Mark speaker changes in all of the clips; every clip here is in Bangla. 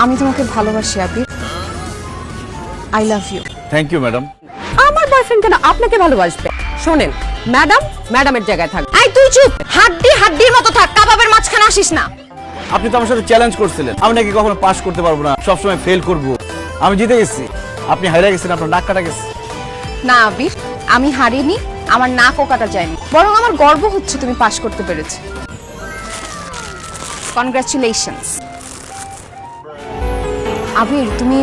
Speaker 1: আমি তোমাকে ভালোবাসি Abir. I love you.
Speaker 2: Thank you madam.
Speaker 3: আমার বয়ফ্রেন্ড কেন আপনাকে ভালোবাসবে? শোনেন, ম্যাডাম ম্যাডামের জায়গায় থাক। এই তুই চুপ, হাড্ডির মতো থাক, কাবাবের মাঝখানে আসিস না।
Speaker 2: আপনি তো আমার সাথে চ্যালেঞ্জ করছিলেন, আমি নাকি কখনো পাস করতে পারবো না, সবসময় ফেল করব। আমি জিতে গেছি, আপনি হারিয়ে গেছেন, আপনার নাক কাটা গেছে।
Speaker 1: না আবির, আমি হারিনি, আমার নাকও কাটা যায়নি, বরং আমার গর্ব হচ্ছে তুমি পাশ করতে পেরেছো। কনগ্রাচুলেশনস। আবির, তুমি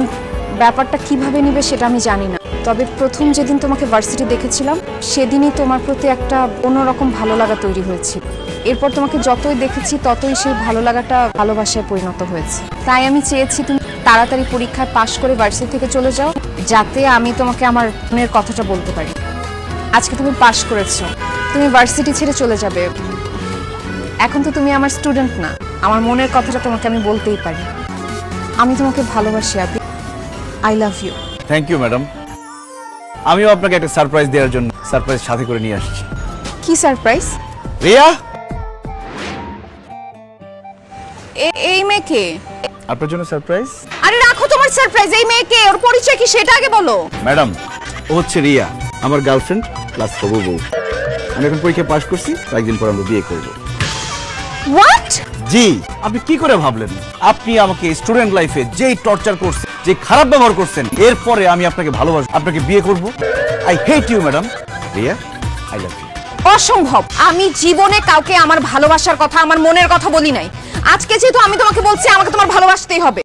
Speaker 1: ব্যাপারটা কিভাবে নিবে সেটা আমি জানি না, তবে প্রথম যেদিন তোমাকে ভার্সিটি দেখেছিলাম সেদিনই তোমার প্রতি একটা অন্যরকম ভালো লাগা তৈরি হয়েছিল। এরপর তোমাকে যতই দেখেছি ততই সেই ভালো লাগাটা ভালোবাসায় পরিণত হয়েছে। তাই আমি চেয়েছি তুমি তাড়াতাড়ি পরীক্ষায় পাশ করে ভার্সিটি থেকে চলে যাও, যাতে আমি তোমাকে আমার মনের কথাটা বলতে পারি। আজকে তুমি পাশ করেছো, তুমি ভার্সিটি ছেড়ে চলে যাবে। এখন তো তুমি আমার স্টুডেন্ট না, আমার মনের কথাটা তোমাকে আমি বলতেই পারি। আমি তোমাকে ভালোবাসি Abir. I love you.
Speaker 2: Thank you madam. আমিও আপনাকে একটা সারপ্রাইজ দেওয়ার জন্য সারপ্রাইজ সাথে করে নিয়ে আসছি।
Speaker 1: কি সারপ্রাইজ?
Speaker 2: রিয়া,
Speaker 1: এই মেয়েকে?
Speaker 2: আপনার জন্য সারপ্রাইজ।
Speaker 1: আরে রাখো তোমার সারপ্রাইজ, এই মেয়েকে, ওর পরিচয় কি সেটা আগে বলো।
Speaker 2: ম্যাডাম, ও হচ্ছে রিয়া, আমার গার্লফ্রেন্ড প্লাস হবু বউ। আমি এখন পরীক্ষা পাশ করছি, কয়েকদিন পর আমরা বিয়ে করব।
Speaker 1: হোয়াট?
Speaker 2: জি, আপনি কি করে ভাবলেন? আপনি আমাকে স্টুডেন্ট লাইফে যেই টর্চার করছেন, যে খারাপ ব্যবহার করছেন, এরপরে আমি আপনাকে ভালোবাসি, আপনাকে বিয়ে করব। I hate you madam. Riya, I love you.
Speaker 1: অসম্ভব, আমি জীবনে কাউকে আমার ভালোবাসার কথা, আমার মনের কথা বলি নাই। আজকে যেহেতু আমি তোমাকে বলছি, আমাকে তোমার ভালোবাসতেই হবে।